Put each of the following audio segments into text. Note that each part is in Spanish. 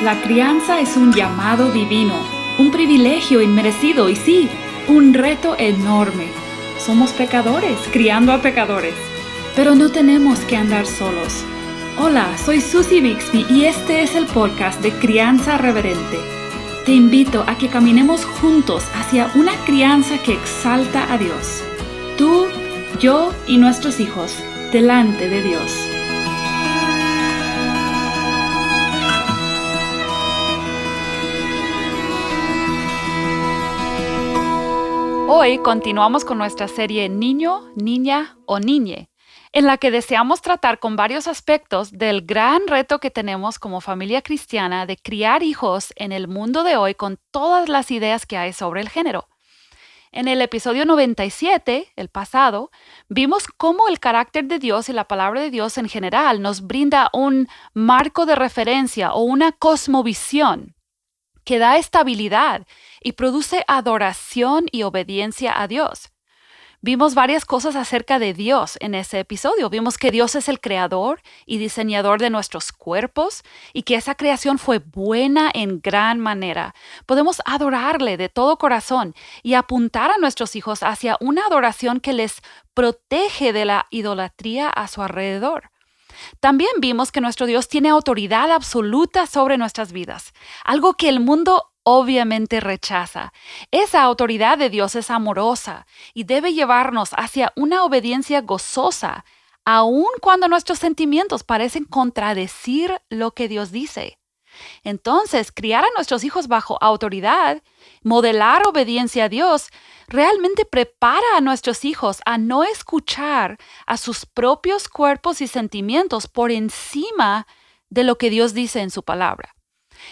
La crianza es un llamado divino, un privilegio inmerecido y sí, un reto enorme. Somos pecadores, criando a pecadores, pero no tenemos que andar solos. Hola, soy Susie Bixby y este es el podcast de Crianza Reverente. Te invito a que caminemos juntos hacia una crianza que exalta a Dios. Tú, yo y nuestros hijos, delante de Dios. Hoy continuamos con nuestra serie Niño, Niña o Niñe, en la que deseamos tratar con varios aspectos del gran reto que tenemos como familia cristiana de criar hijos en el mundo de hoy con todas las ideas que hay sobre el género. En el episodio 97, el pasado, vimos cómo el carácter de Dios y la palabra de Dios en general nos brinda un marco de referencia o una cosmovisión que da estabilidad y produce adoración y obediencia a Dios. Vimos varias cosas acerca de Dios en ese episodio. Vimos que Dios es el creador y diseñador de nuestros cuerpos y que esa creación fue buena en gran manera. Podemos adorarle de todo corazón y apuntar a nuestros hijos hacia una adoración que les protege de la idolatría a su alrededor. También vimos que nuestro Dios tiene autoridad absoluta sobre nuestras vidas, algo que el mundo obviamente rechaza. Esa autoridad de Dios es amorosa y debe llevarnos hacia una obediencia gozosa, aun cuando nuestros sentimientos parecen contradecir lo que Dios dice. Entonces, criar a nuestros hijos bajo autoridad, modelar obediencia a Dios, realmente prepara a nuestros hijos a no escuchar a sus propios cuerpos y sentimientos por encima de lo que Dios dice en su palabra.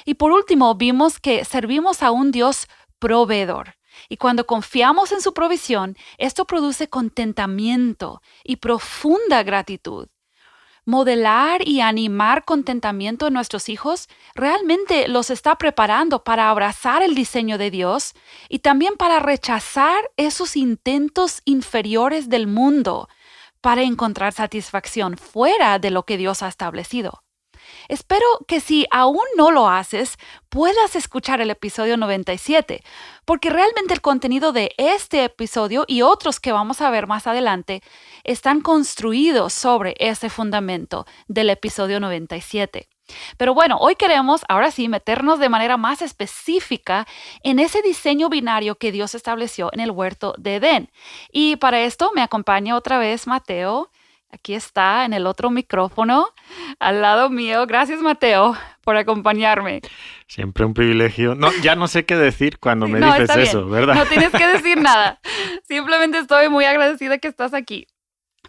Y por último, vimos que servimos a un Dios proveedor. Y cuando confiamos en su provisión, esto produce contentamiento y profunda gratitud. Modelar y animar contentamiento en nuestros hijos realmente los está preparando para abrazar el diseño de Dios y también para rechazar esos intentos inferiores del mundo para encontrar satisfacción fuera de lo que Dios ha establecido. Espero que si aún no lo haces, puedas escuchar el episodio 97, porque realmente el contenido de este episodio y otros que vamos a ver más adelante están construidos sobre ese fundamento del episodio 97. Pero bueno, hoy queremos, ahora sí, meternos de manera más específica en ese diseño binario que Dios estableció en el huerto de Edén. Y para esto me acompaña otra vez Mateo. Aquí está en el otro micrófono, al lado mío. Gracias, Mateo, por acompañarme. Siempre un privilegio. No, ya no sé qué decir cuando me dices está eso, bien. ¿verdad? No tienes que decir nada. Simplemente estoy muy agradecida que estás aquí.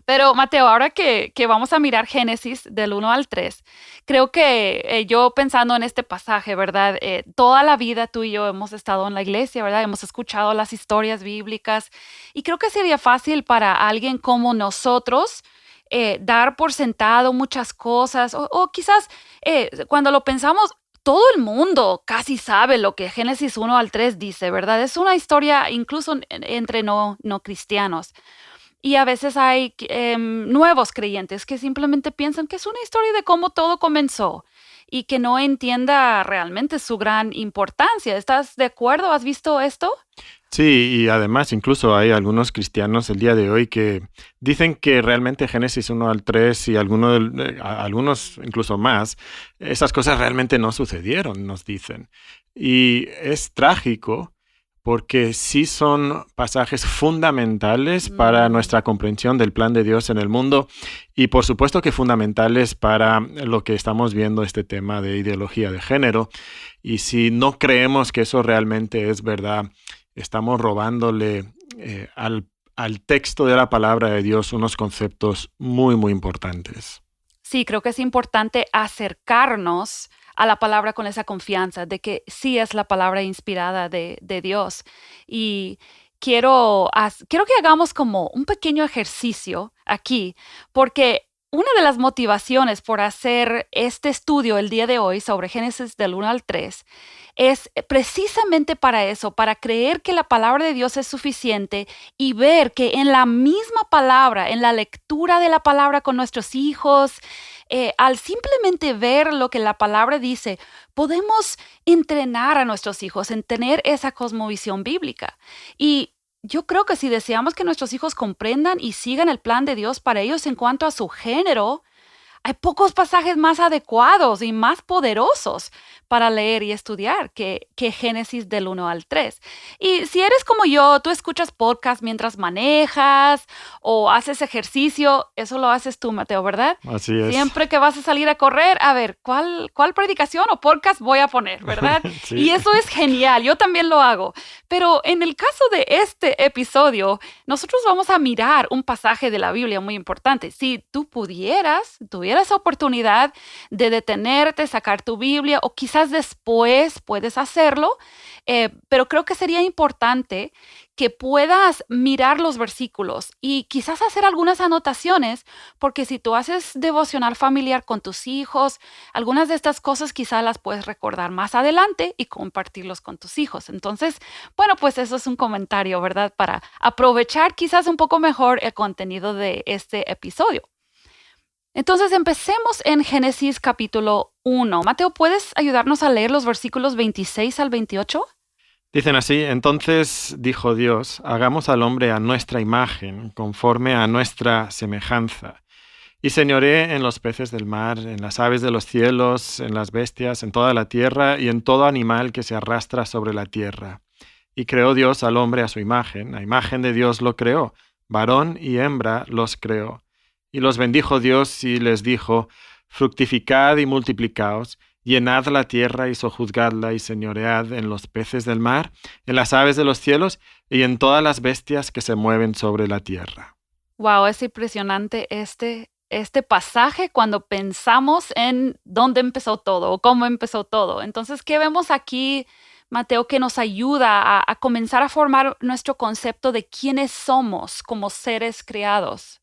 Pero, Mateo, ahora que vamos a mirar Génesis del 1 al 3, creo que yo pensando en este pasaje, ¿verdad? Toda la vida tú y yo hemos estado en la iglesia, ¿verdad? Hemos escuchado las historias bíblicas y creo que sería fácil para alguien como nosotros dar por sentado muchas cosas o quizás cuando lo pensamos, todo el mundo casi sabe lo que Génesis 1 al 3 dice, ¿verdad? Es una historia incluso entre no cristianos. Y a veces hay nuevos creyentes que simplemente piensan que es una historia de cómo todo comenzó y que no entienda realmente su gran importancia. ¿Estás de acuerdo? ¿Has visto esto? Sí, y además incluso hay algunos cristianos el día de hoy que dicen que realmente Génesis 1 al 3 y algunos incluso más, esas cosas realmente no sucedieron, nos dicen. Y es trágico porque sí son pasajes fundamentales para nuestra comprensión del plan de Dios en el mundo y por supuesto que fundamentales para lo que estamos viendo, este tema de ideología de género. Y si no creemos que eso realmente es verdad, estamos robándole al texto de la palabra de Dios unos conceptos muy, muy importantes. Sí, creo que es importante acercarnos a la palabra con esa confianza de que sí es la palabra inspirada de Dios. Y quiero que hagamos como un pequeño ejercicio aquí, porque una de las motivaciones por hacer este estudio el día de hoy sobre Génesis del 1 al 3 es precisamente para eso, para creer que la palabra de Dios es suficiente y ver que en la misma palabra, en la lectura de la palabra con nuestros hijos, al simplemente ver lo que la palabra dice, podemos entrenar a nuestros hijos en tener esa cosmovisión bíblica. Y yo creo que si deseamos que nuestros hijos comprendan y sigan el plan de Dios para ellos en cuanto a su género, hay pocos pasajes más adecuados y más poderosos para leer y estudiar que Génesis del 1 al 3. Y si eres como yo, tú escuchas podcast mientras manejas o haces ejercicio, eso lo haces tú, Mateo, ¿verdad? Así es. Siempre que vas a salir a correr, a ver, ¿cuál predicación o podcast voy a poner, verdad? Sí. Y eso es genial, yo también lo hago. Pero en el caso de este episodio, nosotros vamos a mirar un pasaje de la Biblia muy importante. Si tú tuvieras oportunidad de detenerte, sacar tu Biblia o quizás después puedes hacerlo, pero creo que sería importante que puedas mirar los versículos y quizás hacer algunas anotaciones, porque si tú haces devocional familiar con tus hijos, algunas de estas cosas quizás las puedes recordar más adelante y compartirlos con tus hijos. Entonces, bueno, pues eso es un comentario, ¿verdad? Para aprovechar quizás un poco mejor el contenido de este episodio. Entonces, empecemos en Génesis capítulo 1. Mateo, ¿puedes ayudarnos a leer los versículos 26 al 28? Dicen así: entonces dijo Dios, hagamos al hombre a nuestra imagen, conforme a nuestra semejanza. Y señoree en los peces del mar, en las aves de los cielos, en las bestias, en toda la tierra y en todo animal que se arrastra sobre la tierra. Y creó Dios al hombre a su imagen, a imagen de Dios lo creó, varón y hembra los creó. Y los bendijo Dios y les dijo: fructificad y multiplicaos, llenad la tierra y sojuzgadla y señoread en los peces del mar, en las aves de los cielos y en todas las bestias que se mueven sobre la tierra. Wow, es impresionante este pasaje cuando pensamos en dónde empezó todo o cómo empezó todo. Entonces, ¿qué vemos aquí, Mateo, que nos ayuda a comenzar a formar nuestro concepto de quiénes somos como seres creados?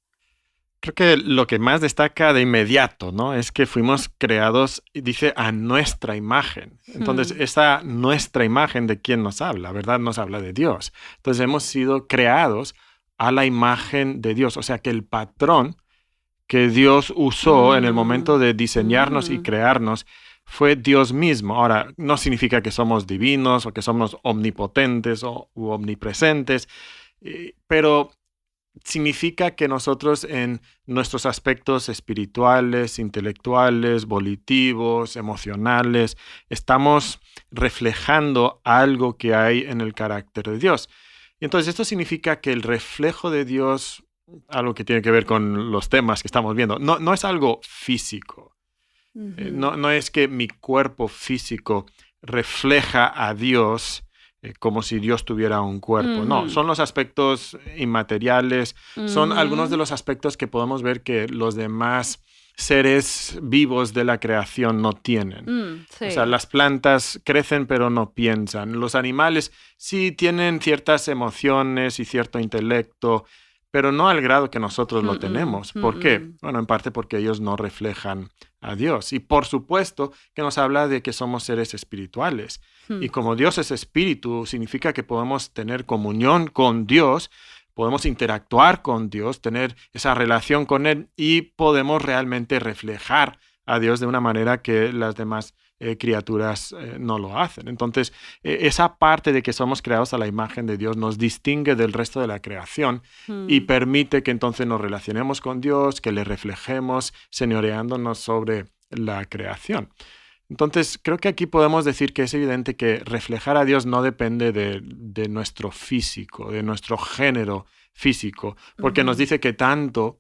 Creo que lo que más destaca de inmediato, ¿no?, es que fuimos creados, dice, a nuestra imagen. Entonces, esa nuestra imagen, ¿de quién nos habla? ¿Verdad? Nos habla de Dios. Entonces, hemos sido creados a la imagen de Dios. O sea, que el patrón que Dios usó en el momento de diseñarnos y crearnos fue Dios mismo. Ahora, no significa que somos divinos o que somos omnipotentes u omnipresentes, pero significa que nosotros en nuestros aspectos espirituales, intelectuales, volitivos, emocionales, estamos reflejando algo que hay en el carácter de Dios. Y entonces esto significa que el reflejo de Dios, algo que tiene que ver con los temas que estamos viendo, no es algo físico. No es que mi cuerpo físico refleja a Dios como si Dios tuviera un cuerpo. No, son los aspectos inmateriales, son algunos de los aspectos que podemos ver que los demás seres vivos de la creación no tienen. Sí. O sea, las plantas crecen pero no piensan. Los animales sí tienen ciertas emociones y cierto intelecto, pero no al grado que nosotros lo tenemos. ¿Por qué? Bueno, en parte porque ellos no reflejan a Dios. Y por supuesto que nos habla de que somos seres espirituales. Y como Dios es espíritu, significa que podemos tener comunión con Dios, podemos interactuar con Dios, tener esa relación con Él y podemos realmente reflejar a Dios de una manera que las demás criaturas no lo hacen. Entonces, esa parte de que somos creados a la imagen de Dios nos distingue del resto de la creación y permite que entonces nos relacionemos con Dios, que le reflejemos, señoreándonos sobre la creación. Entonces, creo que aquí podemos decir que es evidente que reflejar a Dios no depende de nuestro físico, de nuestro género físico, porque nos dice que tanto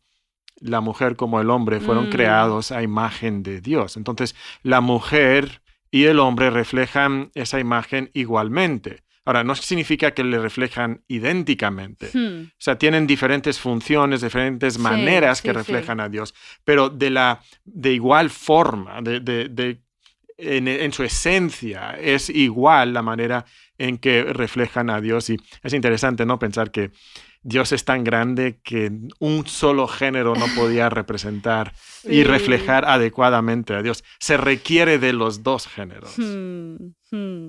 la mujer como el hombre fueron creados a imagen de Dios. Entonces, la mujer y el hombre reflejan esa imagen igualmente. Ahora, no significa que le reflejan idénticamente. O sea, tienen diferentes funciones, diferentes maneras que reflejan a Dios, pero de igual forma, en su esencia, es igual la manera en que reflejan a Dios. Y es interesante, ¿no?, pensar que Dios es tan grande que un solo género no podía representar y Sí. reflejar adecuadamente a Dios. Se requiere de los dos géneros.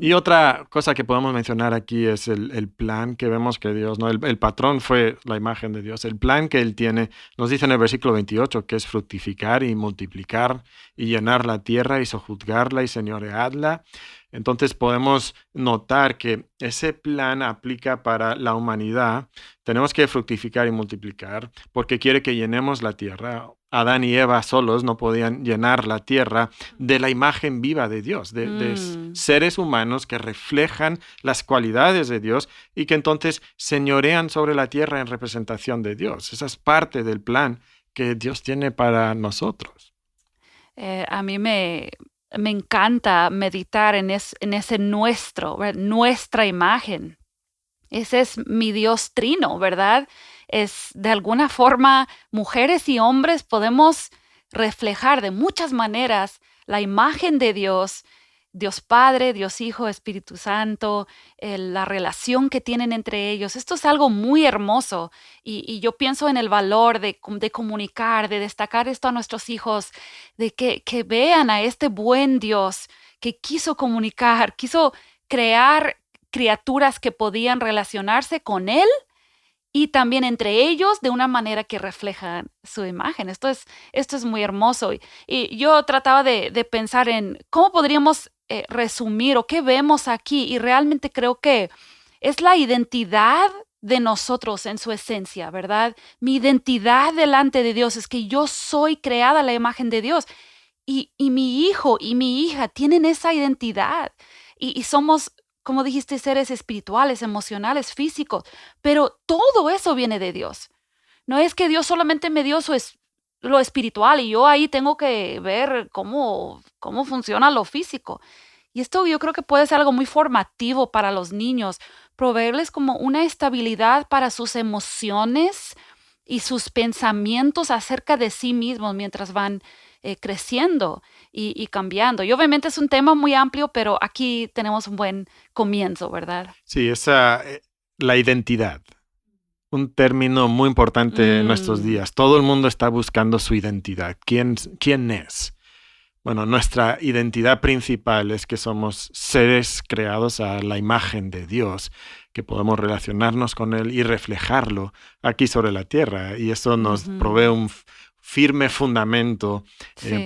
Y otra cosa que podemos mencionar aquí es el plan que vemos que Dios, ¿no? El patrón fue la imagen de Dios. El plan que Él tiene, nos dice en el versículo 28, que es fructificar y multiplicar y llenar la tierra y sojuzgarla y señorearla. Entonces podemos notar que ese plan aplica para la humanidad. Tenemos que fructificar y multiplicar porque quiere que llenemos la tierra. Adán y Eva solos no podían llenar la tierra de la imagen viva de Dios, de Mm. seres humanos que reflejan las cualidades de Dios y que entonces señorean sobre la tierra en representación de Dios. Esa es parte del plan que Dios tiene para nosotros. A mí me encanta meditar en ese nuestro, ¿verdad? Nuestra imagen. Ese es mi Dios trino, ¿verdad? Es de alguna forma, mujeres y hombres podemos reflejar de muchas maneras la imagen de Dios, Dios Padre, Dios Hijo, Espíritu Santo, la relación que tienen entre ellos. Esto es algo muy hermoso y yo pienso en el valor de comunicar, de destacar esto a nuestros hijos, de que vean a este buen Dios que quiso comunicar, quiso crear criaturas que podían relacionarse con Él y también entre ellos de una manera que refleja su imagen. Esto es muy hermoso. Y yo trataba de pensar en cómo podríamos resumir o qué vemos aquí y realmente creo que es la identidad de nosotros en su esencia, ¿verdad? Mi identidad delante de Dios es que yo soy creada a la imagen de Dios y mi hijo y mi hija tienen esa identidad y somos, como dijiste, seres espirituales, emocionales, físicos, pero todo eso viene de Dios. No es que Dios solamente me dio lo espiritual y yo ahí tengo que ver cómo funciona lo físico. Y esto yo creo que puede ser algo muy formativo para los niños, proveerles como una estabilidad para sus emociones y sus pensamientos acerca de sí mismos mientras van creciendo y cambiando. Y obviamente es un tema muy amplio, pero aquí tenemos un buen comienzo, ¿verdad? Sí, la identidad, un término muy importante en nuestros Mm, días. Todo el mundo está buscando su identidad. ¿Quién es? Bueno, nuestra identidad principal es que somos seres creados a la imagen de Dios, que podemos relacionarnos con Él y reflejarlo aquí sobre la tierra. Y eso nos provee ujú, un firme fundamento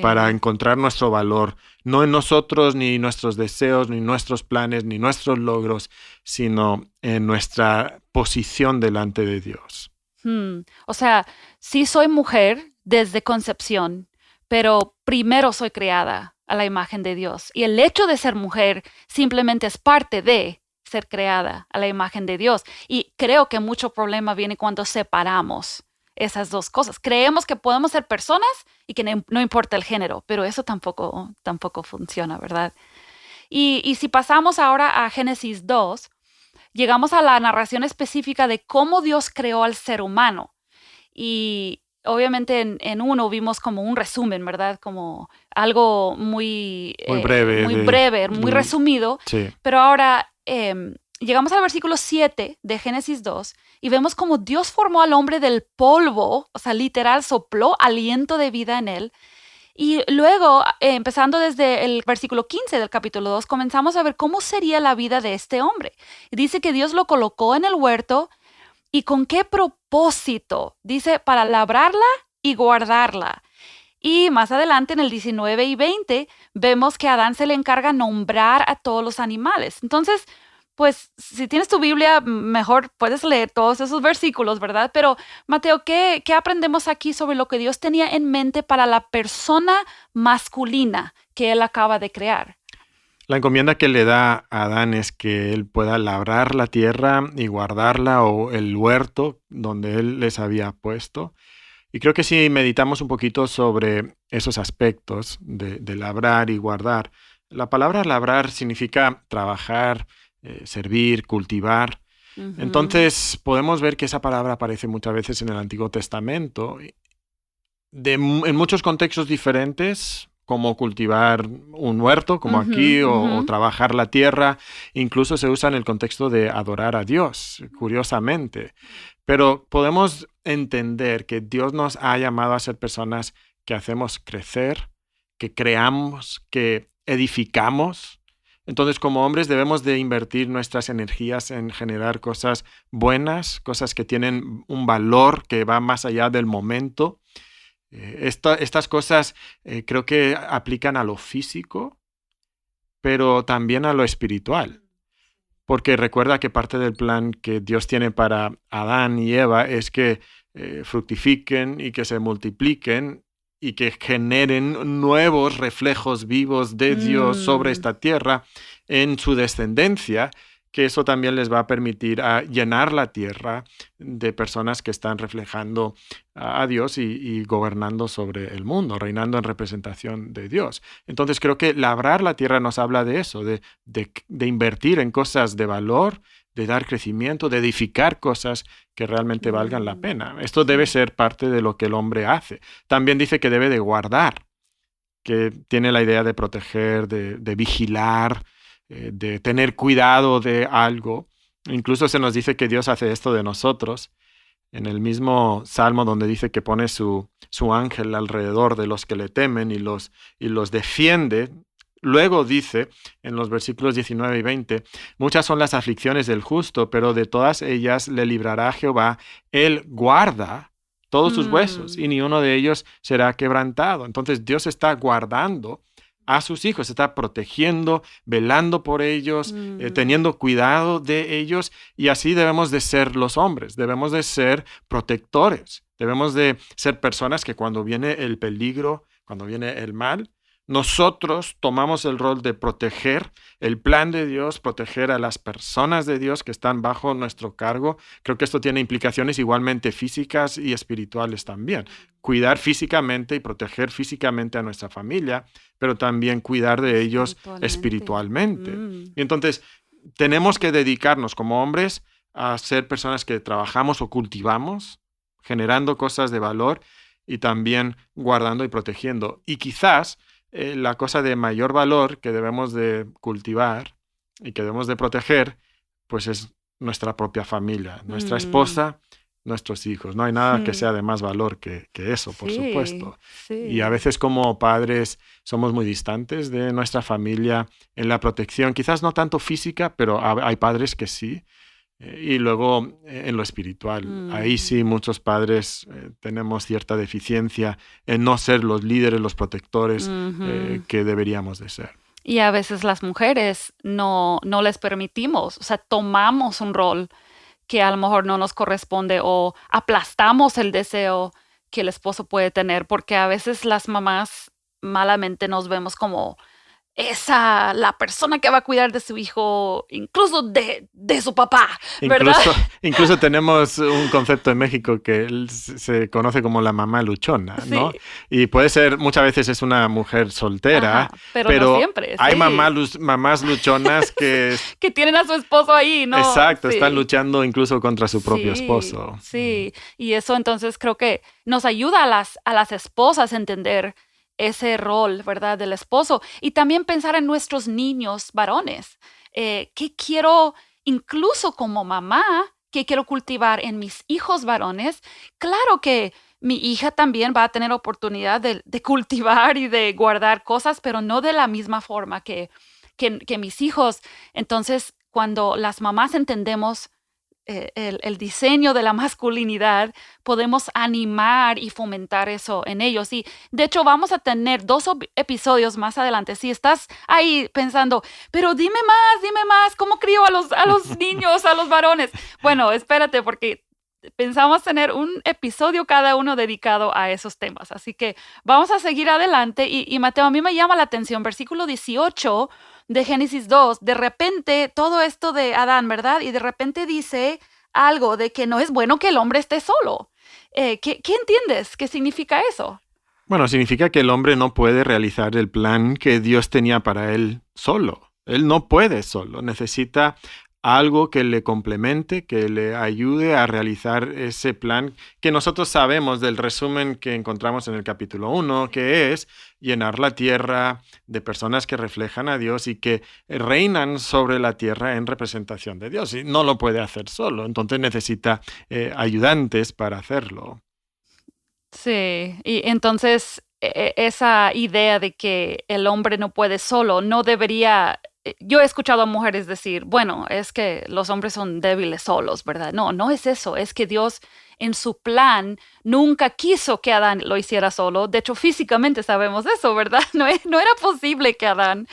para sí. encontrar nuestro valor, no en nosotros, ni nuestros deseos, ni nuestros planes, ni nuestros logros, sino en nuestra posición delante de Dios. O sea, sí soy mujer desde concepción, pero primero soy creada a la imagen de Dios. Y el hecho de ser mujer simplemente es parte de ser creada a la imagen de Dios. Y creo que mucho problema viene cuando separamos esas dos cosas. Creemos que podemos ser personas y que no importa el género, pero eso tampoco funciona, ¿verdad? Y si pasamos ahora a Génesis 2, llegamos a la narración específica de cómo Dios creó al ser humano. Y obviamente en uno vimos como un resumen, ¿verdad? Como algo Muy breve muy breve, muy resumido. sí. Pero ahora llegamos al versículo 7 de Génesis 2 y vemos como Dios formó al hombre del polvo, o sea, literal, sopló aliento de vida en él. Y luego, empezando desde el versículo 15 del capítulo 2, comenzamos a ver cómo sería la vida de este hombre. Y dice que Dios lo colocó en el huerto y con qué propósito. Dice, para labrarla y guardarla. Y más adelante, en el 19 y 20, vemos que a Adán se le encarga nombrar a todos los animales. Entonces, pues si tienes tu Biblia, mejor puedes leer todos esos versículos, ¿verdad? Pero, Mateo, ¿qué aprendemos aquí sobre lo que Dios tenía en mente para la persona masculina que Él acaba de crear? La encomienda que le da a Adán es que él pueda labrar la tierra y guardarla o el huerto donde él les había puesto. Y creo que si meditamos un poquito sobre esos aspectos de labrar y guardar, la palabra labrar significa trabajar, servir, cultivar. Ujú, Entonces podemos ver que esa palabra aparece muchas veces en el Antiguo Testamento, en muchos contextos diferentes, como cultivar un huerto, como Ujú, aquí, o ujú. trabajar la tierra. Incluso se usa en el contexto de adorar a Dios, curiosamente. Pero podemos entender que Dios nos ha llamado a ser personas que hacemos crecer, que creamos, que edificamos. Entonces, como hombres debemos de invertir nuestras energías en generar cosas buenas, cosas que tienen un valor que va más allá del momento. Estas cosas creo que aplican a lo físico, pero también a lo espiritual. Porque recuerda que parte del plan que Dios tiene para Adán y Eva es que fructifiquen y que se multipliquen y que generen nuevos reflejos vivos de Dios sobre Mm, esta tierra en su descendencia, que eso también les va a permitir llenar la tierra de personas que están reflejando a Dios y gobernando sobre el mundo, reinando en representación de Dios. Entonces creo que labrar la tierra nos habla de eso, de invertir en cosas de valor, de dar crecimiento, de edificar cosas que realmente valgan la mm, pena. Esto debe sí. ser parte de lo que el hombre hace. También dice que debe de guardar, que tiene la idea de proteger, de vigilar, de tener cuidado de algo. Incluso se nos dice que Dios hace esto de nosotros. En el mismo salmo donde dice que pone su ángel alrededor de los que le temen y los defiende, luego dice en los versículos 19 y 20, muchas son las aflicciones del justo, pero de todas ellas le librará Jehová, él guarda todos sus huesos Mm, y ni uno de ellos será quebrantado. Entonces Dios está guardando a sus hijos, está protegiendo, velando por ellos, mm, teniendo cuidado de ellos, y así debemos de ser los hombres, debemos de ser protectores, debemos de ser personas que cuando viene el peligro, cuando viene el mal, nosotros tomamos el rol de proteger el plan de Dios, proteger a las personas de Dios que están bajo nuestro cargo. Creo que esto tiene implicaciones igualmente físicas y espirituales también. Cuidar físicamente y proteger físicamente a nuestra familia, pero también cuidar de ellos espiritualmente. espiritualmente. Mm, Y entonces tenemos que dedicarnos como hombres a ser personas que trabajamos o cultivamos, generando cosas de valor y también guardando y protegiendo. Y quizás la cosa de mayor valor que debemos de cultivar y que debemos de proteger, pues es nuestra propia familia, nuestra mm, esposa, nuestros hijos. No hay nada que mm. sea de más valor que eso, por Sí, supuesto. Y a sí. veces como padres somos muy distantes de nuestra familia en la protección, quizás no tanto física, pero hay padres que sí. Y luego en lo espiritual, ahí Mm, sí muchos padres tenemos cierta deficiencia en no ser los líderes, los protectores ujú. que deberíamos de ser. Y a veces las mujeres no les permitimos, o sea, tomamos un rol que a lo mejor no nos corresponde o aplastamos el deseo que el esposo puede tener, porque a veces las mamás malamente nos vemos como la persona que va a cuidar de su hijo, incluso de su papá, ¿verdad? Incluso, incluso tenemos un concepto en México que se conoce como la mamá luchona, ¿no? Sí, Y puede ser, muchas veces es una mujer ajá, soltera, pero no pero siempre, hay sí. mamás luchonas que, Que tienen a su esposo ahí, ¿no? exacto, están Sí. luchando incluso contra su propio Sí, esposo. sí. Y eso entonces creo que nos ayuda a las esposas a entender ese rol, ¿verdad? Del esposo. Y también pensar en nuestros niños varones. ¿Qué quiero, incluso como mamá, qué quiero cultivar en mis hijos varones? Claro que mi hija también va a tener oportunidad de cultivar y de guardar cosas, pero no de la misma forma que mis hijos. Entonces, cuando las mamás entendemos el diseño de la masculinidad, podemos animar y fomentar eso en ellos. Y de hecho vamos a tener episodios más adelante. Si estás ahí pensando, pero dime más, ¿cómo crío a los niños, a los varones? Bueno, espérate porque pensamos tener un episodio cada uno dedicado a esos temas. Así que vamos a seguir adelante. Y Mateo, a mí me llama la atención, versículo 18 de Génesis 2, de repente todo esto de Adán, ¿verdad? Y de repente dice algo de que no es bueno que el hombre esté solo. ¿Qué entiendes? ¿Qué significa eso? Bueno, significa que el hombre no puede realizar el plan que Dios tenía para él solo. Él no puede solo, necesita algo que le complemente, que le ayude a realizar ese plan que nosotros sabemos del resumen que encontramos en el capítulo 1, que es llenar la tierra de personas que reflejan a Dios y que reinan sobre la tierra en representación de Dios. Y no lo puede hacer solo, entonces necesita ayudantes para hacerlo. Sí, y entonces esa idea de que el hombre no puede solo no debería. Yo he escuchado a mujeres decir, bueno, es que los hombres son débiles solos, ¿verdad? No, no es eso, es que Dios en su plan nunca quiso que Adán lo hiciera solo. De hecho, físicamente sabemos eso, ¿verdad? No era posible que Adán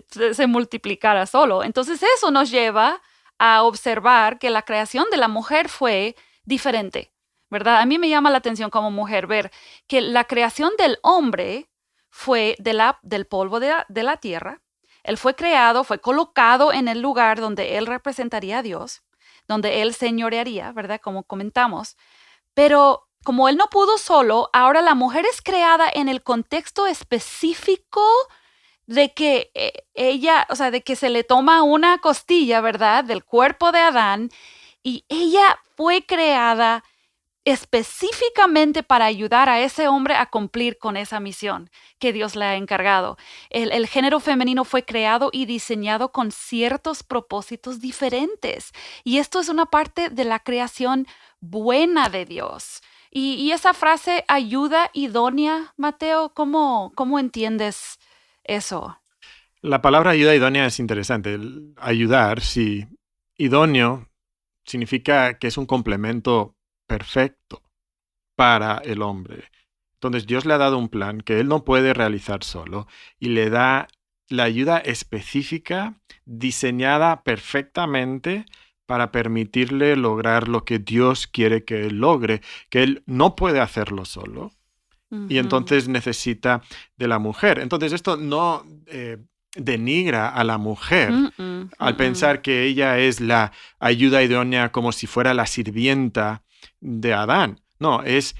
se multiplicara solo. Entonces eso nos lleva a observar que la creación de la mujer fue diferente, ¿verdad? A mí me llama la atención como mujer ver que la creación del hombre fue del polvo de la tierra. Él fue creado, fue colocado en el lugar donde él representaría a Dios, donde él señorearía, ¿verdad? Como comentamos. Pero como él no pudo solo, ahora la mujer es creada en el contexto específico de que ella, o sea, de que se le toma una costilla, ¿verdad? Del cuerpo de Adán, y ella fue creada específicamente para ayudar a ese hombre a cumplir con esa misión que Dios le ha encargado. El género femenino fue creado y diseñado con ciertos propósitos diferentes. Y esto es una parte de la creación buena de Dios. Y esa frase ayuda idónea, Mateo, ¿cómo entiendes eso? La palabra ayuda idónea es interesante. El ayudar, sí. Idóneo significa que es un complemento perfecto para el hombre. Entonces Dios le ha dado un plan que él no puede realizar solo y le da la ayuda específica, diseñada perfectamente para permitirle lograr lo que Dios quiere que él logre, que él no puede hacerlo solo y entonces necesita de la mujer. Entonces esto no denigra a la mujer al pensar que ella es la ayuda idónea como si fuera la sirvienta de Adán. No, es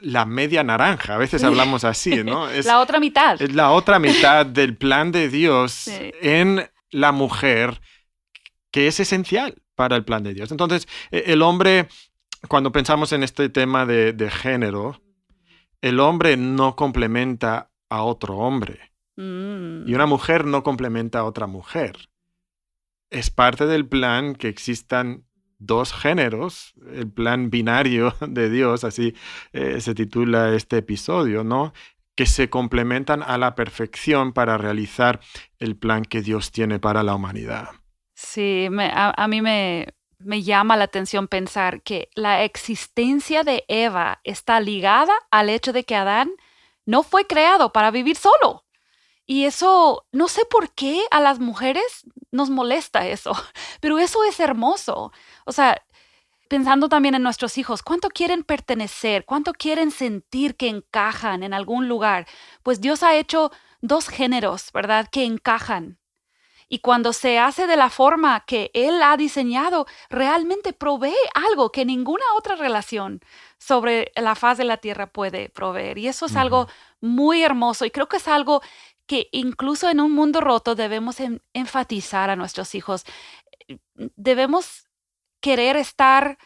la media naranja. A veces hablamos así, ¿no? Es la otra mitad. Es la otra mitad del plan de Dios Sí. en la mujer, que es esencial para el plan de Dios. Entonces, el hombre, cuando pensamos en este tema de género, el hombre no complementa a otro hombre. Y una mujer no complementa a otra mujer. Es parte del plan que existan dos géneros, el plan binario de Dios, así se titula este episodio, ¿no? Que se complementan a la perfección para realizar el plan que Dios tiene para la humanidad. Sí, a mí me llama la atención pensar que la existencia de Eva está ligada al hecho de que Adán no fue creado para vivir solo. Y eso, no sé por qué a las mujeres nos molesta eso, pero eso es hermoso. O sea, pensando también en nuestros hijos, ¿cuánto quieren pertenecer? ¿Cuánto quieren sentir que encajan en algún lugar? Pues Dios ha hecho dos géneros, ¿verdad? Que encajan. Y cuando se hace de la forma que Él ha diseñado, realmente provee algo que ninguna otra relación sobre la faz de la tierra puede proveer. Y eso es algo muy hermoso y creo que es algo que incluso en un mundo roto debemos enfatizar a nuestros hijos. Debemos querer estar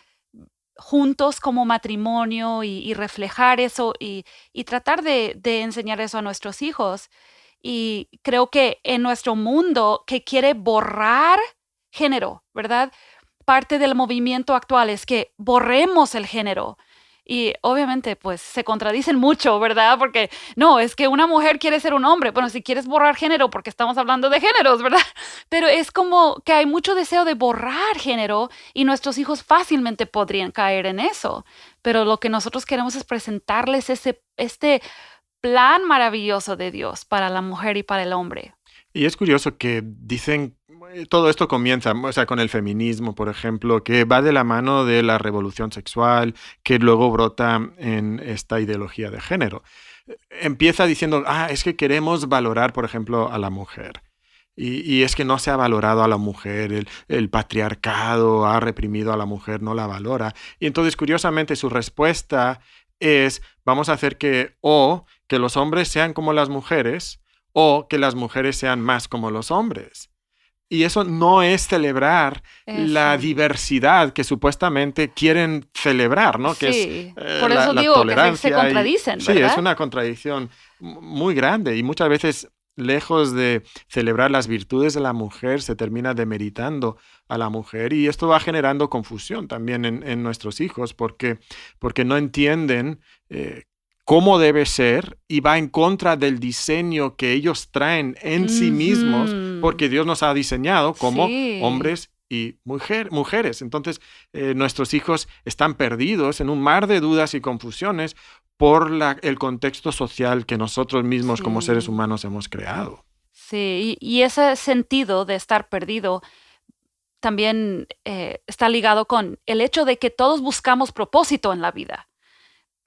juntos como matrimonio y reflejar eso y tratar de enseñar eso a nuestros hijos. Y creo que en nuestro mundo que quiere borrar género, ¿verdad? Parte del movimiento actual es que borremos el género. Y obviamente, pues, se contradicen mucho, ¿verdad? Porque no, es que una mujer quiere ser un hombre. Bueno, si quieres borrar género, porque estamos hablando de géneros, ¿verdad? Pero es como que hay mucho deseo de borrar género y nuestros hijos fácilmente podrían caer en eso. Pero lo que nosotros queremos es presentarles este plan maravilloso de Dios para la mujer y para el hombre. Y es curioso que dicen, todo esto comienza, o sea, con el feminismo, por ejemplo, que va de la mano de la revolución sexual, que luego brota en esta ideología de género. Empieza diciendo, es que queremos valorar, por ejemplo, a la mujer. Y es que no se ha valorado a la mujer, el patriarcado ha reprimido a la mujer, no la valora. Y entonces, curiosamente, su respuesta es, vamos a hacer que los hombres sean como las mujeres o que las mujeres sean más como los hombres. Y eso no es celebrar la Eso. diversidad que supuestamente quieren celebrar, ¿no? Que es Sí, por la, eso la digo que se tolerancia. Y contradicen, sí, es ¿verdad? una contradicción muy grande y muchas veces, lejos de celebrar las virtudes de la mujer, se termina demeritando a la mujer y esto va generando confusión también en nuestros hijos porque no entienden cómo debe ser y va en contra del diseño que ellos traen en sí mismos, Ujú. porque Dios nos ha diseñado como Sí, hombres y mujeres. Entonces, nuestros hijos están perdidos en un mar de dudas y confusiones por el contexto social que nosotros mismos como seres sí, humanos hemos creado. sí. Y ese sentido de estar perdido también está ligado con el hecho de que todos buscamos propósito en la vida.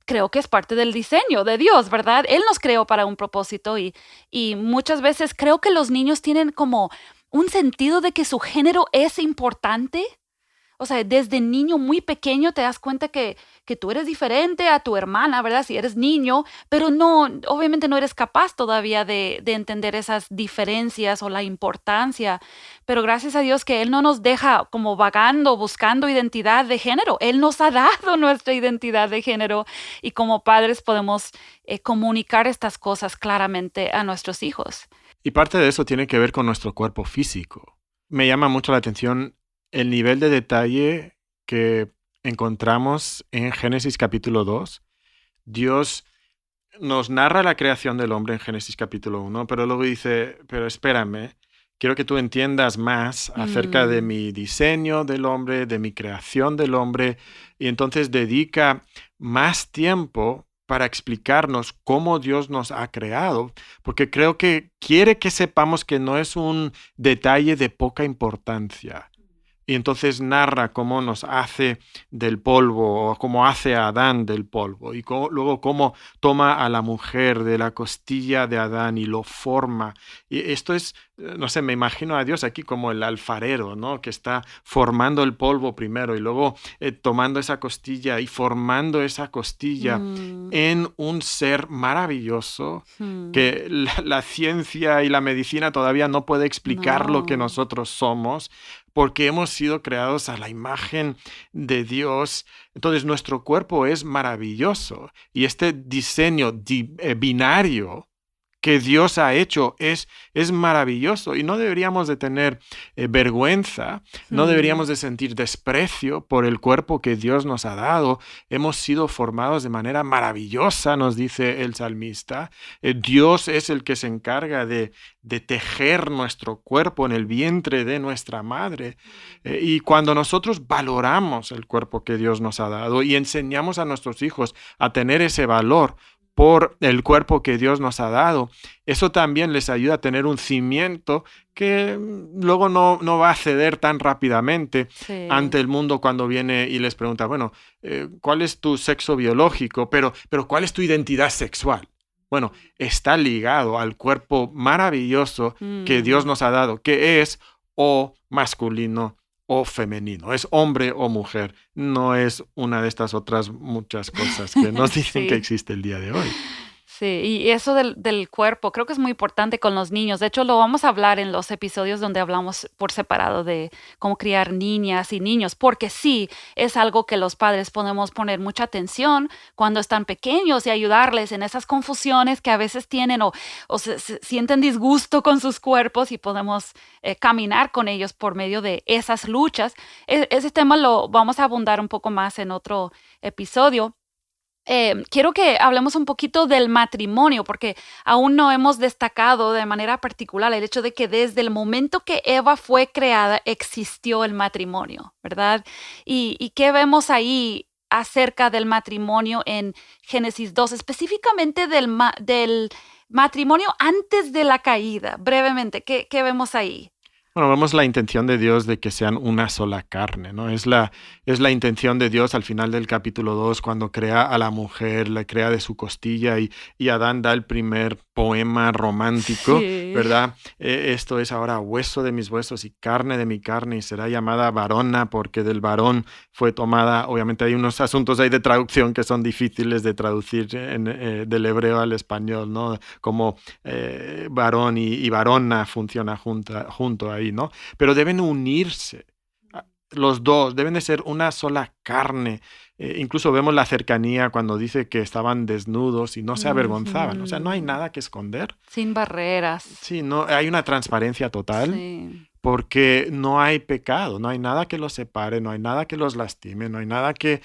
Creo que es parte del diseño de Dios, ¿verdad? Él nos creó para un propósito y muchas veces creo que los niños tienen como un sentido de que su género es importante. O sea, desde niño muy pequeño te das cuenta que tú eres diferente a tu hermana, ¿verdad? Si eres niño, pero no, obviamente no eres capaz todavía de entender esas diferencias o la importancia. Pero gracias a Dios que Él no nos deja como vagando, buscando identidad de género. Él nos ha dado nuestra identidad de género y como padres podemos comunicar estas cosas claramente a nuestros hijos. Y parte de eso tiene que ver con nuestro cuerpo físico. Me llama mucho la atención el nivel de detalle que encontramos en Génesis capítulo 2. Dios nos narra la creación del hombre en Génesis capítulo 1, pero luego dice, pero espérame, quiero que tú entiendas más acerca de Mm, mi diseño del hombre, de mi creación del hombre, y entonces dedica más tiempo para explicarnos cómo Dios nos ha creado, porque creo que quiere que sepamos que no es un detalle de poca importancia. Y entonces narra cómo nos hace del polvo, o cómo hace a Adán del polvo, y luego cómo toma a la mujer de la costilla de Adán y lo forma. Y esto es, no sé, me imagino a Dios aquí como el alfarero, ¿no? Que está formando el polvo primero y luego tomando esa costilla y formando esa costilla mm, en un ser maravilloso mm. que la ciencia y la medicina todavía no puede explicar lo que No. nosotros somos porque hemos sido creados a la imagen de Dios. Entonces nuestro cuerpo es maravilloso y este diseño binario que Dios ha hecho es maravilloso y no deberíamos de tener vergüenza, no Mm, deberíamos de sentir desprecio por el cuerpo que Dios nos ha dado. Hemos sido formados de manera maravillosa, nos dice el salmista. Dios es el que se encarga de tejer nuestro cuerpo en el vientre de nuestra madre. Y cuando nosotros valoramos el cuerpo que Dios nos ha dado y enseñamos a nuestros hijos a tener ese valor, por el cuerpo que Dios nos ha dado. Eso también les ayuda a tener un cimiento que luego no va a ceder tan rápidamente sí. ante el mundo cuando viene y les pregunta, bueno, ¿cuál es tu sexo biológico? Pero ¿cuál es tu identidad sexual? Bueno, está ligado al cuerpo maravilloso que Dios Mm, nos ha dado, que es o masculino o femenino, es hombre o mujer, no es una de estas otras muchas cosas que nos dicen que sí. existe el día de hoy. Sí, y eso del cuerpo creo que es muy importante con los niños. De hecho, lo vamos a hablar en los episodios donde hablamos por separado de cómo criar niñas y niños, porque sí, es algo que los padres podemos poner mucha atención cuando están pequeños y ayudarles en esas confusiones que a veces tienen o se sienten disgusto con sus cuerpos y podemos caminar con ellos por medio de esas luchas. Ese tema lo vamos a abundar un poco más en otro episodio. Quiero que hablemos un poquito del matrimonio, porque aún no hemos destacado de manera particular el hecho de que desde el momento que Eva fue creada existió el matrimonio, ¿verdad? ¿Y qué vemos ahí acerca del matrimonio en Génesis 2, específicamente del matrimonio antes de la caída? Brevemente, ¿qué vemos ahí? Bueno, vemos la intención de Dios de que sean una sola carne, ¿no? Es la intención de Dios al final del capítulo 2 cuando crea a la mujer, la crea de su costilla y Adán da el primer poema romántico, Sí, ¿verdad? Esto es ahora hueso de mis huesos y carne de mi carne y será llamada varona porque del varón fue tomada. Obviamente hay unos asuntos ahí de traducción que son difíciles de traducir del hebreo al español, ¿no? Como varón y varona funciona junto ahí. ahí, ¿no? Pero deben unirse. Los dos deben de ser una sola carne. Incluso vemos la cercanía cuando dice que estaban desnudos y no se avergonzaban. O sea, no hay Ujú. nada que esconder. Sin barreras. Sí, no, hay una transparencia total Sí. porque no hay pecado, no hay nada que los separe, no hay nada que los lastime, no hay nada que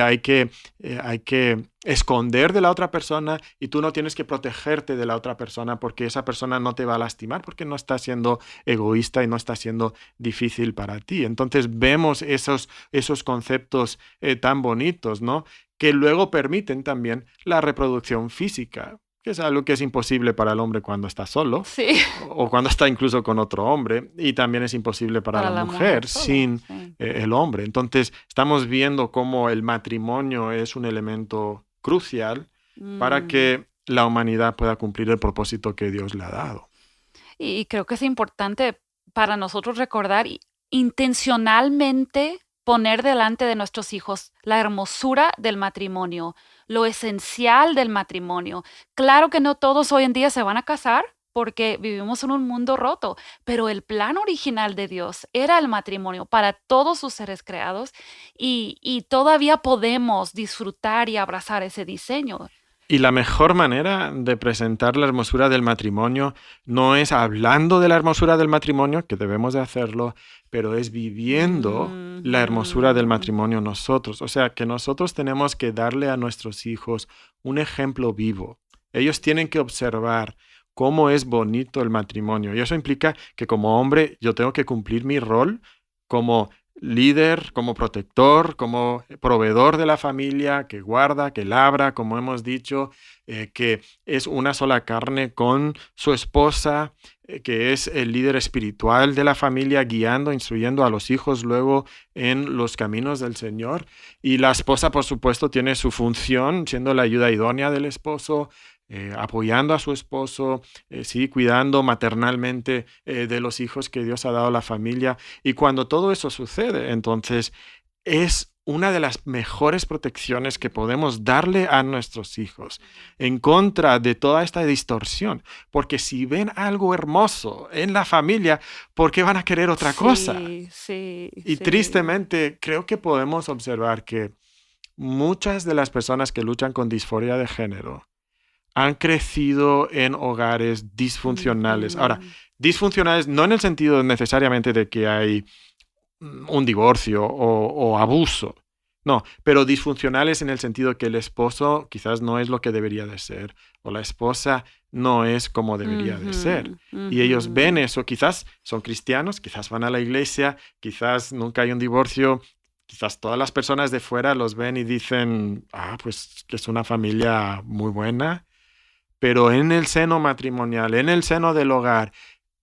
hay que esconder de la otra persona y tú no tienes que protegerte de la otra persona porque esa persona no te va a lastimar porque no está siendo egoísta y no está siendo difícil para ti. Entonces vemos esos conceptos tan bonitos, ¿no? Que luego permiten también la reproducción física, que es algo que es imposible para el hombre cuando está solo Sí, o cuando está incluso con otro hombre, y también es imposible para para la la mujer mujer sola. sin Sí. el hombre. Entonces, estamos viendo cómo el matrimonio es un elemento crucial para Mm. que la humanidad pueda cumplir el propósito que Dios le ha dado. Y creo que es importante para nosotros recordar intencionalmente poner delante de nuestros hijos la hermosura del matrimonio, lo esencial del matrimonio. Claro que no todos hoy en día se van a casar porque vivimos en un mundo roto, pero el plan original de Dios era el matrimonio para todos sus seres creados y todavía podemos disfrutar y abrazar ese diseño. Y la mejor manera de presentar la hermosura del matrimonio no es hablando de la hermosura del matrimonio, que debemos de hacerlo, pero es viviendo la hermosura del Ujú. matrimonio nosotros. O sea, que nosotros tenemos que darle a nuestros hijos un ejemplo vivo. Ellos tienen que observar cómo es bonito el matrimonio. Y eso implica que como hombre yo tengo que cumplir mi rol como líder, como protector, como proveedor de la familia, que guarda, que labra, como hemos dicho, que es una sola carne con su esposa, que es el líder espiritual de la familia, guiando, instruyendo a los hijos luego en los caminos del Señor. Y la esposa, por supuesto, tiene su función, siendo la ayuda idónea del esposo, apoyando a su esposo, sí, cuidando maternalmente de los hijos que Dios ha dado a la familia. Y cuando todo eso sucede, entonces es una de las mejores protecciones que podemos darle a nuestros hijos en contra de toda esta distorsión. Porque si ven algo hermoso en la familia, ¿por qué van a querer otra cosa? Sí, sí, Y sí. tristemente creo que podemos observar que muchas de las personas que luchan con disforia de género han crecido en hogares disfuncionales. Ahora, Ujú. disfuncionales no en el sentido necesariamente de que hay un divorcio o abuso, no, pero disfuncionales en el sentido que el esposo quizás no es lo que debería de ser o la esposa no es como debería de ser. Ujú, Y ellos ven ujú. eso, quizás son cristianos, quizás van a la iglesia, quizás nunca hay un divorcio, quizás todas las personas de fuera los ven y dicen, pues que es una familia muy buena, pero en el seno matrimonial, en el seno del hogar,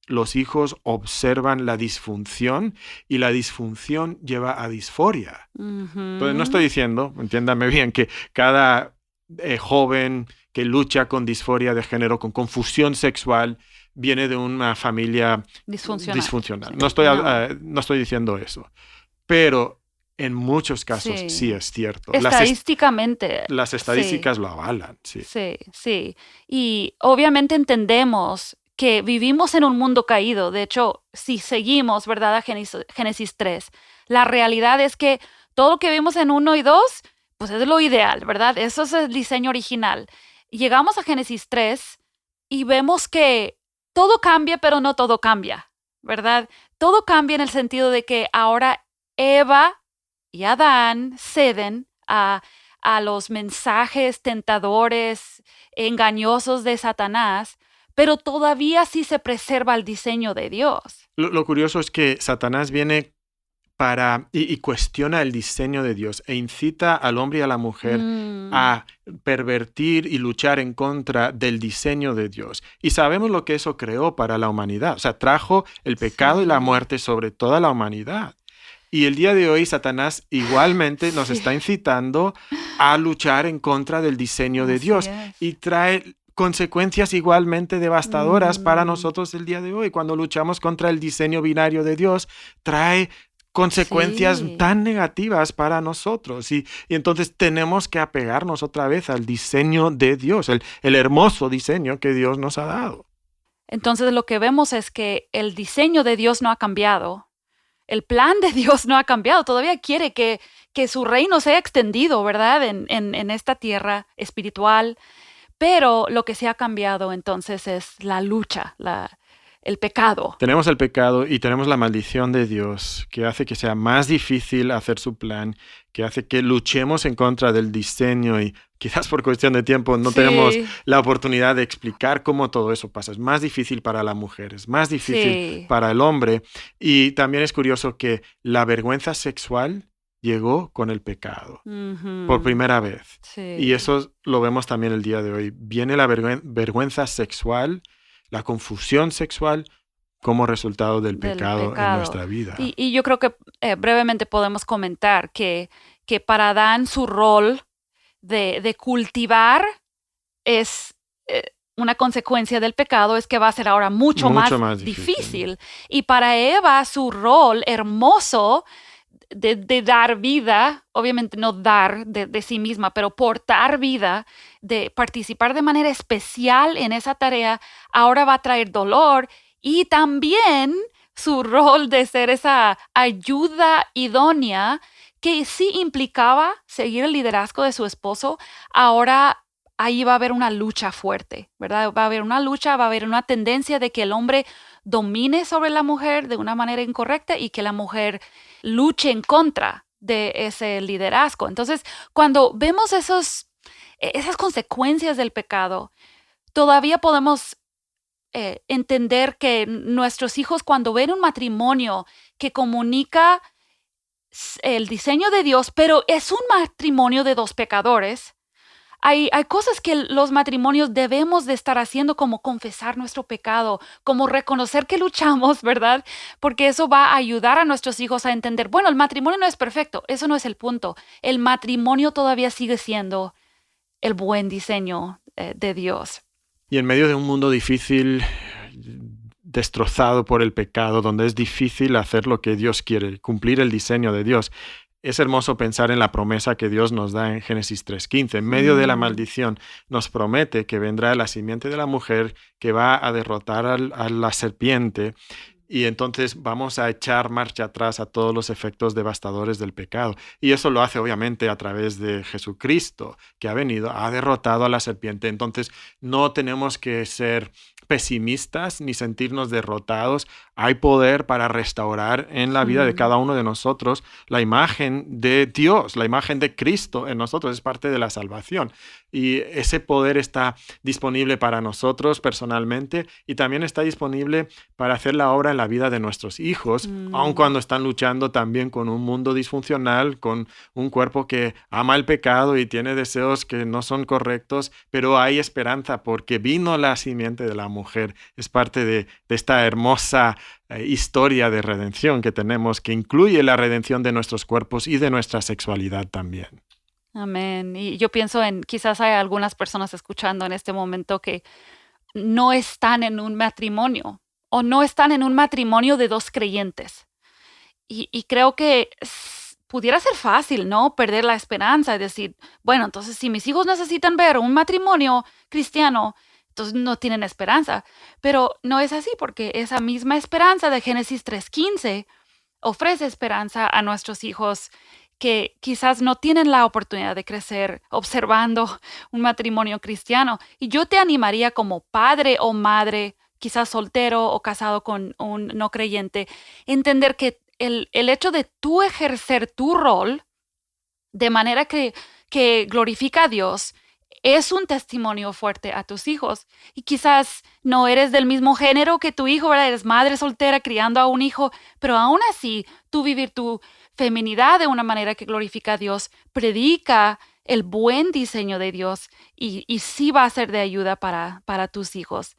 los hijos observan la disfunción y la disfunción lleva a disforia. Entonces, no estoy Ujú. diciendo, entiéndame bien, que cada joven que lucha con disforia de género, con confusión sexual, viene de una familia Disfuncional. disfuncional. Sí. No. No estoy diciendo eso. Pero en muchos casos Sí. sí es cierto. Estadísticamente, Las sí. estadísticas lo avalan, sí. Sí, sí. Y obviamente entendemos que vivimos en un mundo caído. De hecho, si seguimos, ¿verdad? A Génesis 3, la realidad es que todo lo que vimos en 1 y 2, pues es lo ideal, ¿verdad? Eso es el diseño original. Llegamos a Génesis 3 y vemos que todo cambia, pero no todo cambia, ¿verdad? Todo cambia en el sentido de que ahora Eva y Adán ceden a los mensajes tentadores, engañosos de Satanás, pero todavía sí se preserva el diseño de Dios. Lo curioso es que Satanás viene y cuestiona el diseño de Dios e incita al hombre y a la mujer Mm, a pervertir y luchar en contra del diseño de Dios. Y sabemos lo que eso creó para la humanidad. O sea, trajo el pecado y la sí, muerte sobre toda la humanidad. Y el día de hoy Satanás igualmente nos sí, está incitando a luchar en contra del diseño de así Dios es. y trae consecuencias igualmente devastadoras para Mm, nosotros el día de hoy. Cuando luchamos contra el diseño binario de Dios, trae consecuencias sí, tan negativas para nosotros. Y entonces tenemos que apegarnos otra vez al diseño de Dios, el hermoso diseño que Dios nos ha dado. Entonces lo que vemos es que el diseño de Dios no ha cambiado. El plan de Dios no ha cambiado. Todavía quiere que su reino sea extendido, ¿verdad? En esta tierra espiritual. Pero lo que sí ha cambiado entonces es la lucha, el pecado. Tenemos el pecado y tenemos la maldición de Dios, que hace que sea más difícil hacer su plan, que hace que luchemos en contra del diseño y quizás por cuestión de tiempo no tenemos la oportunidad de explicar cómo todo eso pasa. Es más difícil para la mujer, es más difícil para el hombre. Y también es curioso que la vergüenza sexual llegó con el pecado por primera vez. Y eso lo vemos también el día de hoy. Viene la vergüenza sexual, la confusión sexual como resultado del pecado en nuestra vida. Y yo creo que brevemente podemos comentar que para Adán su rol de cultivar es una consecuencia del pecado, es que va a ser ahora mucho más difícil. Y para Eva su rol hermoso de dar vida, obviamente no dar de sí misma, pero portar vida, de participar de manera especial en esa tarea, ahora va a traer dolor, y también su rol de ser esa ayuda idónea que sí implicaba seguir el liderazgo de su esposo. Ahora ahí va a haber una lucha fuerte, ¿verdad? Va a haber una lucha, va a haber una tendencia de que el hombre domine sobre la mujer de una manera incorrecta y que la mujer luche en contra de ese liderazgo. Entonces, cuando vemos esas consecuencias del pecado, todavía podemos entender que nuestros hijos, cuando ven un matrimonio que comunica el diseño de Dios, pero es un matrimonio de dos pecadores, hay cosas que los matrimonios debemos de estar haciendo, como confesar nuestro pecado, como reconocer que luchamos, ¿verdad? Porque eso va a ayudar a nuestros hijos a entender, bueno, el matrimonio no es perfecto, eso no es el punto. El matrimonio todavía sigue siendo el buen diseño de Dios. Y en medio de un mundo difícil, destrozado por el pecado, donde es difícil hacer lo que Dios quiere, cumplir el diseño de Dios, es hermoso pensar en la promesa que Dios nos da en Génesis 3:15. En medio de la maldición nos promete que vendrá la simiente de la mujer que va a derrotar a la serpiente, y entonces vamos a echar marcha atrás a todos los efectos devastadores del pecado. Y eso lo hace obviamente a través de Jesucristo, que ha venido, ha derrotado a la serpiente. Entonces no tenemos que ser pesimistas ni sentirnos derrotados. Hay poder para restaurar en la vida de cada uno de nosotros la imagen de Dios, la imagen de Cristo en nosotros. Es parte de la salvación. Y ese poder está disponible para nosotros personalmente, y también está disponible para hacer la obra en la vida de nuestros hijos, aun cuando están luchando también con un mundo disfuncional, con un cuerpo que ama el pecado y tiene deseos que no son correctos, pero hay esperanza porque vino la simiente de la mujer. Es parte de esta hermosa historia de redención que tenemos, que incluye la redención de nuestros cuerpos y de nuestra sexualidad también. Amén. Y yo pienso quizás hay algunas personas escuchando en este momento que no están en un matrimonio, o no están en un matrimonio de dos creyentes. Y creo que pudiera ser fácil, ¿no? Perder la esperanza y decir, bueno, entonces si mis hijos necesitan ver un matrimonio cristiano, entonces no tienen esperanza. Pero no es así, porque esa misma esperanza de Génesis 3:15 ofrece esperanza a nuestros hijos que quizás no tienen la oportunidad de crecer observando un matrimonio cristiano. Y yo te animaría, como padre o madre, quizás soltero o casado con un no creyente, entender que el hecho de tú ejercer tu rol de manera que glorifica a Dios es un testimonio fuerte a tus hijos. Y quizás no eres del mismo género que tu hijo, ¿verdad? Eres madre soltera criando a un hijo, pero aún así tú vivir tu feminidad de una manera que glorifica a Dios, predica el buen diseño de Dios, y sí va a ser de ayuda para tus hijos.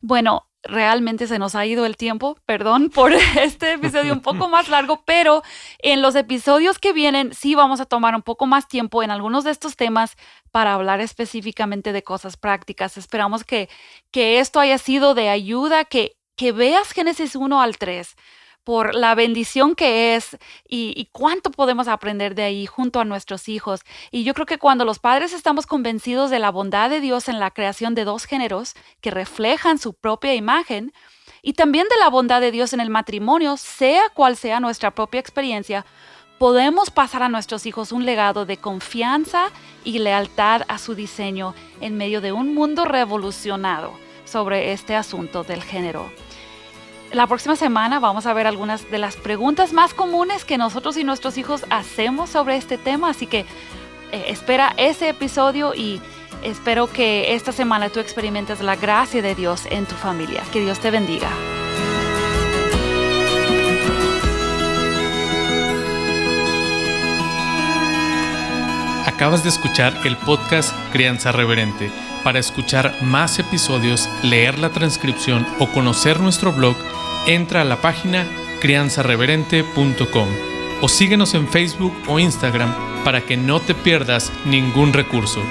Bueno, realmente se nos ha ido el tiempo, perdón por este episodio un poco más largo, pero en los episodios que vienen sí vamos a tomar un poco más tiempo en algunos de estos temas para hablar específicamente de cosas prácticas. Esperamos que esto haya sido de ayuda, que veas Génesis 1 al 3, por la bendición que es y cuánto podemos aprender de ahí junto a nuestros hijos. Y yo creo que cuando los padres estamos convencidos de la bondad de Dios en la creación de dos géneros que reflejan su propia imagen, y también de la bondad de Dios en el matrimonio, sea cual sea nuestra propia experiencia, podemos pasar a nuestros hijos un legado de confianza y lealtad a su diseño en medio de un mundo revolucionado sobre este asunto del género. La próxima semana vamos a ver algunas de las preguntas más comunes que nosotros y nuestros hijos hacemos sobre este tema, así que espera ese episodio y espero que esta semana tú experimentes la gracia de Dios en tu familia. Que Dios te bendiga. Acabas de escuchar el podcast Crianza Reverente. Para escuchar más episodios, leer la transcripción o conocer nuestro blog, entra a la página crianzareverente.com o síguenos en Facebook o Instagram para que no te pierdas ningún recurso.